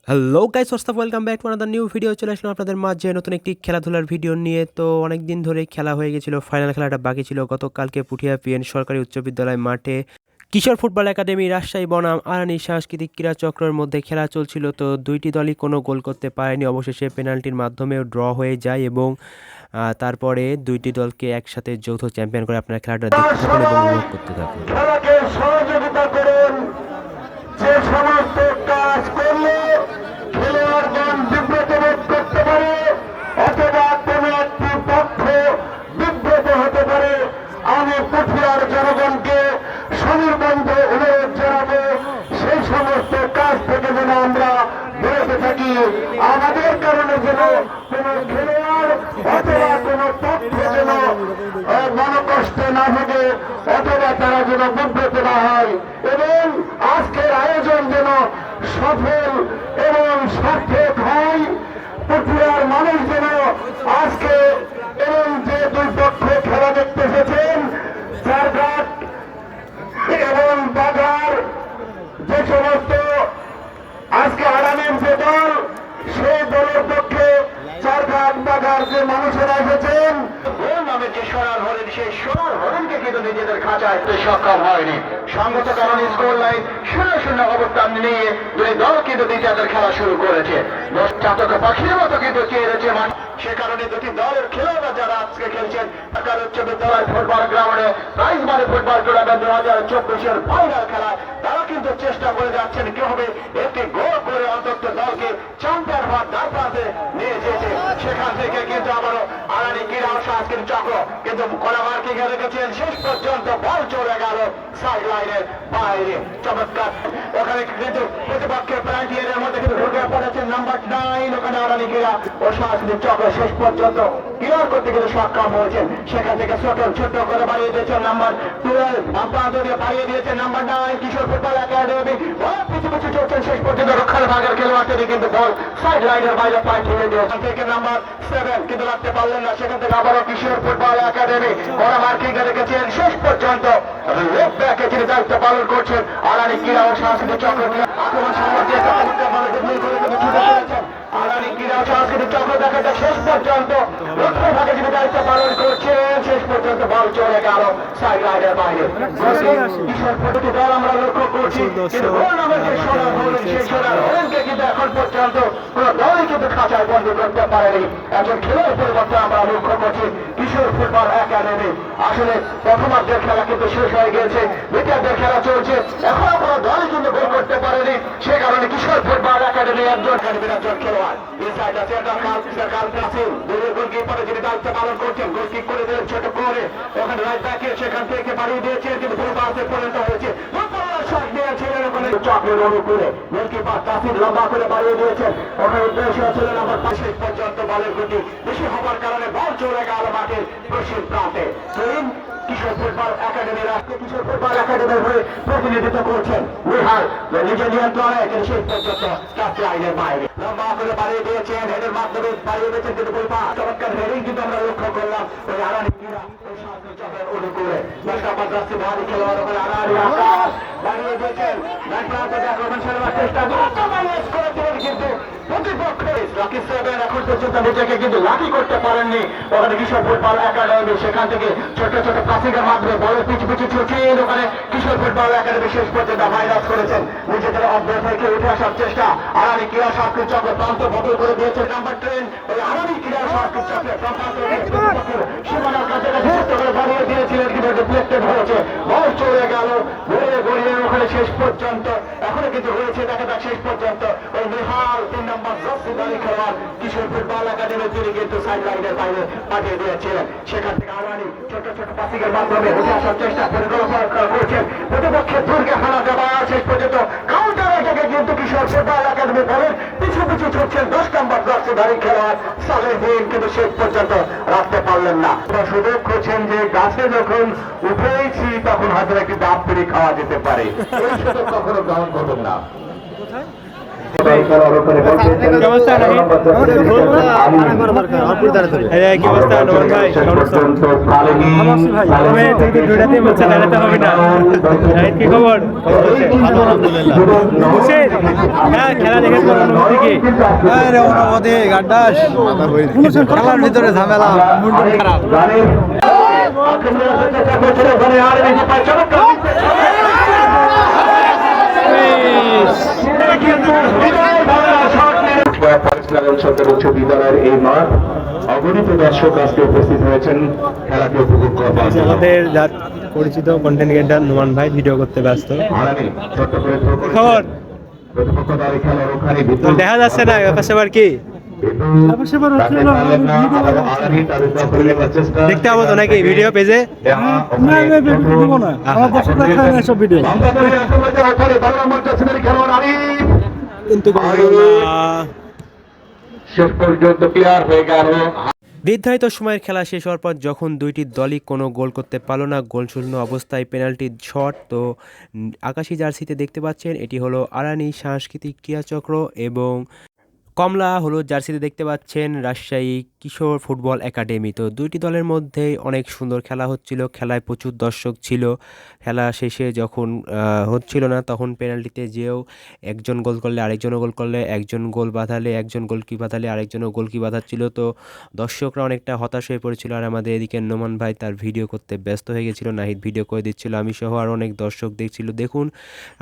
Hello guys, what's up, welcome back to another new video. চলে আসলাম আপনাদের মাঝে নতুন একটি খেলাধুলার ভিডিও নিয়ে। তো অনেক দিন ধরে খেলা হয়ে গেছিল, ফাইনাল খেলাটা বাকি ছিল গতকালকে পুঠিয়া পিএন সরকারি উচ্চ বিদ্যালয় মাঠে কিশোর ফুটবল একাডেমি রাজশাহী বনাম আরানি সাংস্কৃতিক ক্রীড়া চক্রের মধ্যে খেলা চলছিল। তো দুইটি দলই কোনো গোল করতে পারেনি, অবশেষে পেনাল্টির মাধ্যমেও ড্র হয়ে যায় এবং তারপরে দুইটি দলকে একসাথে যৌথ চ্যাম্পিয়ন করে। আপনারা খেলাটা দেখতে থাকুন এবং উপভোগ করতে থাকুন। খেলাকে সহযোগিতা করুন। যে সমস্ত কাজ করলে খেলোয়াড়গণ বিব্রত বোধ করতে পারে অথবা কোনো একটি পক্ষ বিব্রত হতে পারে, আমি পুঠিয়ার জনগণকে সুনির্বন্ধ অনুরোধ জানাবো সেই সমস্ত কাজ থেকে যেন আমরা বিরত থাকি। আমাদের কারণে যেন কোনো খেলোয়াড় অথবা কোনো পক্ষ যেন মনকষ্ট না ভোগে অথবা তারা যেন বিব্রত না হয় এবং আজকের আয়োজন যেন সফল এবং সার্থক হয়। পুঠিয়ার মানুষ যেন আজকে এবং যে দুই পক্ষ খেলা দেখতে এসেছেন, চারঘাট এবং বাজার, যে সমস্ত আজকে আরামের যে দল, সেই দলের পক্ষে চারঘাট বাজার যে মানুষেরা এসেছেন, নামে যে সোনার হরিণ, সেই সোনার হরিণকে কিন্তু নিজেদের খাঁচায় সক্ষম হয়নি। সঙ্গত কারণ স্কোর লাইন 0-0 অবস্থান নিয়ে দুই দল কিন্তু দ্বিতীয়ার্ধের খেলা শুরু করেছে। চাতক পাখির মতো কিন্তু চেয়ে রয়েছে মাঠ। সে কারণে দুটি দলের খেলোয়াড়রা যারা আজকে খেলছেন ঢাকা উচ্চ বিদ্যালয় ফুটবল গ্রাউন্ডে প্রাইজ মানি ফুটবল টুর্নামেন্ট 2024-এর ফাইনাল খেলা, তারা কিন্তু চেষ্টা করে যাচ্ছেন কিভাবে একটি গোল করে অন্তত দলকে চ্যাম্পিয়ন হওয়ার দ্বার প্রান্তে নিয়ে যেতে। সেখান থেকে কিন্তু আবারও আরানি ক্রীড়া ও সাংস্কৃতিক চক্র কিন্তু কড়া মার্কিং এ রেখেছেন। শেষ পর্যন্ত বল চলে গেল সাইড লাইনের বাইরে। চমৎকার ওখানে কিন্তু প্রতিপক্ষের পেনাল্টি এরিয়ার মধ্যে কিন্তু ঢুকে পড়েছেন নাম্বার 9। ওখানে আরানি ক্রীড়া ও সাংস্কৃতিক চক্র শেষ পর্যন্ত ক্লিয়ার করতে কিন্তু সক্ষম হয়েছেন। সেখান থেকে ছোট করে বাড়িয়ে দিয়েছেন নাম্বার 12, প্রান্ত দিয়ে বাড়িয়ে দিয়েছেন নাম্বার 9 কিশোর ফুটবল একাডেমি। পিছু পিছু চলছেন, শেষ পর্যন্ত রক্ষার ভাগের খেলোয়াড়দের কিন্তু বল সাইড লাইনের বাইরে পাঠিয়ে দিয়েছেন। থেকে নাম্বার 7 কিন্তু রাখতে পারলেন না। সেখান থেকে আবারও কিশোর ফুটবল একাডেমি ওরা মার্কিং এ রেখেছেন। শেষ পর্যন্ত লেফট ব্যাকে যিনি দায়িত্ব পালন করছেন আরানি ক্রীড়া ও সাংস্কৃতিক চক্র আক্রমণ সামর্থ্য আরানি ক্রীড়া ও সাংস্কৃতিক চক্র দেখা যায় শেষ পর্যন্ত রক্ষার ভাগে যিনি দায়িত্ব পালন করছেন। শেষ পর্যন্ত বল চলে গেল সাইড লাইনের বাইরে। কিশোর প্রতিটি দল আমরা লক্ষ্য করছি কিন্তু গোল নামের যে সোনার হরিণ, সেই সোনার হরিণকে কিন্তু এখন পর্যন্ত কোন দলই কিন্তু খাঁচায় বন্দী করতে পারেনি। একজন খেলোয়াড় পরিবর্তন আমরা লক্ষ্য করছি কিশোর ফুটবল একাডেমি। আসলে প্রথমার্ধের খেলা কিন্তু শেষ হয়ে গেছে, দ্বিতীয়ার্ধের খেলা চলছে, এখনো কোনো দলই কিন্তু গোল করতে পারেনি। সে কারণে কিশোর ফুটবল একাডেমি একজন খেলোয়াড় ইনসাইড আছে গোলকিপারে যিনি দায়িত্ব পালন করছেন, গোল কিক করে দিলেন ছোট করে ওখানে রাইট ব্যাকে, সেখান থেকে বাড়িয়ে দিয়েছেন কিন্তু পুরো পাশে পরিণত হয়েছে। চক্রের অনুকূলে গোলকিপার তাসির লম্বা করে বাড়িয়ে দিয়েছেন, ওখানে উদ্দেশ্য ছিলেন আমার পাশে পর্যন্ত বলের গতি বেশি হওয়ার কারণে বল চলে গেল মাঠের পশ্চিম প্রান্তে। কিশোর ফুটবল একাডেমির রাষ্ট্রীয় কিশোর ফুটবল একাডেমির হয়ে প্রতিনিধিত্ব করছেন নিহাল নিজের নিয়ন্ত্রণে কিন্তু শেষ পর্যন্ত টাচ লাইনের বাইরে লম্বা করে বাড়িয়ে দিয়েছেন, হেডের মাধ্যমে বাড়িয়ে দিয়েছেন কিন্তু চমৎকার হেডিং কিন্তু আমরা লক্ষ্য করলাম ওই আরানি ক্রীড়া ওই সাংস্কৃতিক চক্রের অনুকূলে। ভারী খেলোয়াড় ওখানে আনারি আকাশ বাড়িয়ে দিয়েছেন, আক্রমণ চালানোর চেষ্টা করেছিলেন কিন্তু প্রতিপক্ষে লাকি 7 এখন পর্যন্ত নিজেকে কিন্তু লাকি করতে পারেননি। ওখানে কিশোর ফুটবল একাডেমি সেখান থেকে ছোট ছোট প্লাসিকের মাধ্যমে বলের পিছু পিছু ছুটছেন। ওখানে কিশোর ফুটবল একাডেমি শেষ পর্যন্ত ভাইরাস করেছেন, নিজেদের অভ্যাস থেকে উঠে আসার চেষ্টা। আরানি ক্রীড়া সাংস্কৃতিক চক্র প্রান্ত বদল করে দিয়েছেন নাম্বার 10 ওই আরানি ক্রীড়া সাংস্কৃতিক চক্রের সীমানার কাছাকাছি করে বাড়িয়ে দিয়েছিলেন কিন্তু ডিফ্লেক্টেড হয়েছে, বল চলে গেল ঘুরিয়ে ঘুরিয়ে ওখানে শেষ পর্যন্ত এখনো কিন্তু হয়েছে দেখা যাক শেষ পর্যন্ত ওই নিহাল 3 নম্বর জসিদারি খেলোয়াড় কিশোর ফুটবল একাডেমি তিনি কিন্তু সাইড লাইনের বাইরে পাঠিয়ে দিয়েছিলেন। সেখান থেকে আরানি ছোট ছোট পাসিংয়ের মাধ্যমে উঠে আসার চেষ্টা পরিকল্পনা করছেন, প্রতিপক্ষের দুর্গে হানা দেওয়া শেষ পর্যন্ত কাউন্টার থেকে কিন্তু কিশোর ফুটবল একাডেমি বলেন পিছু পিছু ছুটছেন 10 নম্বর জসিদারি খেলোয়াড় সালেহীন কিন্তু শেষ পর্যন্ত রাখতে পারলেন না। সুযোগ করছেন যে গাছে যখন উঠেছি তখন হয়তো একটি ডাব পেরে খাওয়া যেতে পারে, এই সুযোগ কখনো গ্রহণ করবেন না। কি অবস্থা নোমান ভাই? কি খবর? হ্যাঁ, খেলা দেখে অনুভূতি কি? খেলার ভিতরে ঝামেলা খারাপ। সরকার উচ্চ বিদ্যালয়ের এই মাঠ অগণিত দর্শক আজকে উপস্থিত হয়েছেন খেলাটি উপভোগ করবার জন্য। আমাদের পরিচিত কন্টেন্ট ক্রিয়েটর নোমান ভাই ভিডিও করতে ব্যস্ত। হারানি ছোট্ট করে থ্রো করেছেন। খবর প্রতিপক্ষ দলের খেলোয়াড় ওখানে তো দেখা যাচ্ছে না পাশে আবার কি দেখতে পাবো তো নাকি ভিডিও পেজে? কিন্তু শেষ পর্যন্ত ক্লিয়ার হয়ে গেল। নির্ধারিত সময়ের খেলা শেষ হওয়ার পর যখন দুইটি দলই কোনো গোল করতে পারলো না, গোলশূন্য অবস্থায় পেনাল্টি শট, তো আকাশি জার্সিতে দেখতে পাচ্ছেন এটি হলো আরানি সাংস্কৃতিক ক্রীড়াচক্র এবং কমলা হলুদ জার্সিতে দেখতে পাচ্ছেন রাজশাহী কিশোর ফুটবল একাডেমি। তো দুইটি দলের মধ্যে অনেক সুন্দর খেলা হচ্ছিল, খেলায় প্রচুর দর্শক ছিল। খেলা শেষে যখন হচ্ছিল না তখন পেনাল্টিতে যেও একজন গোল করলে আরেকজনও গোল করলে, একজন গোল বাঁধালে একজন গোলকি বাঁধালে আরেকজনও গোলকি বাঁধাচ্ছিল। তো দর্শকরা অনেকটা হতাশ হয়ে পড়েছিল আর আমাদের এদিকে নোমান ভাই তার ভিডিও করতে ব্যস্ত হয়ে গেছিলো, নাহিদ ভিডিও করে দিচ্ছিল, আমি সহ আর অনেক দর্শক দেখছিল। দেখুন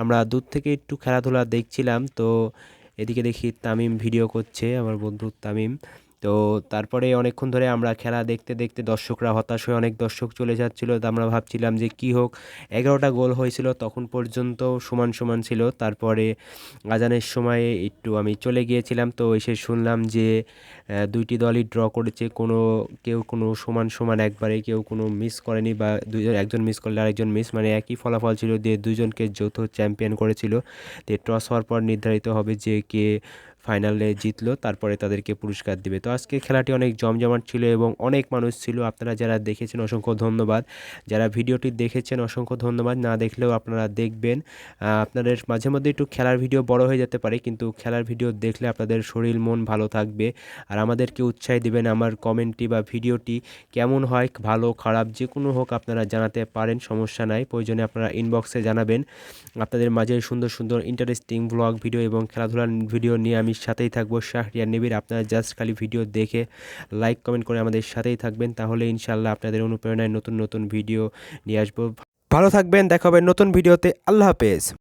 আমরা দূর থেকে একটু খেলাধুলা দেখছিলাম, তো এদিকে দেখি তামিম ভিডিও করছে, আমার বন্ধু তামিম। তো তারপরে অনেকক্ষণ ধরে আমরা খেলা দেখতে দেখতে দর্শকরা হতাশ হয়ে অনেক দর্শক চলে যাচ্ছিলো, তো আমরা ভাবছিলাম যে কী হোক, 11টা গোল হয়েছিল তখন পর্যন্ত সমান সমান ছিল। তারপরে আজানের সময়ে একটু আমি চলে গিয়েছিলাম, তো এসে শুনলাম যে দুইটি দলই ড্র করেছে, কেউ কোনো সমান সমান একবারে, কেউ কোনো মিস করেনি বা একজন মিস করলে আরেকজন মিস, মানে একই ফলাফল ছিল দিয়ে দুইজনকে যৌথ চ্যাম্পিয়ন করেছিল। তো টস হওয়ার পর নির্ধারিত হবে যে কে ফাইনালে জিতলো, তারপরে তাদেরকে পুরস্কার দিবে। তো আজকে খেলাটি অনেক জমজমাট ছিল এবং অনেক মানুষ ছিল। আপনারা যারা দেখেছেন অসংখ্য ধন্যবাদ, যারা ভিডিওটি দেখেছেন অসংখ্য ধন্যবাদ, না দেখলেও আপনারা দেখবেন। আপনাদের মাঝে মধ্যে একটু খেলার ভিডিও বড় হয়ে যেতে পারে, কিন্তু খেলার ভিডিও দেখলে আপনাদের শরীর মন ভালো থাকবে আর আমাদেরকে উৎসাহ দিবেন। আমার কমেন্টটি বা ভিডিওটি কেমন হয়, ভালো খারাপ যে কোনো হোক আপনারা জানাতে পারেন, সমস্যা নাই, প্রয়োজনে আপনারা ইনবক্সে জানাবেন। আপনাদের মাঝে সুন্দর সুন্দর ইন্টারেস্টিং ব্লগ ভিডিও এবং খেলাধুলার ভিডিও নিয়ে আমি সাথেই থাকবো, শাহরিয়ার নিবিড়। আপনারা জাস্ট খালি ভিডিও দেখে লাইক কমেন্ট করে আমাদের সাথেই থাকবেন, তাহলে ইনশাল্লাহ আপনাদের অনুপ্রেরণায় নতুন নতুন ভিডিও নিয়ে আসবো। ভালো থাকবেন, দেখা হবে নতুন ভিডিওতে। আল্লাহ হাফেজ।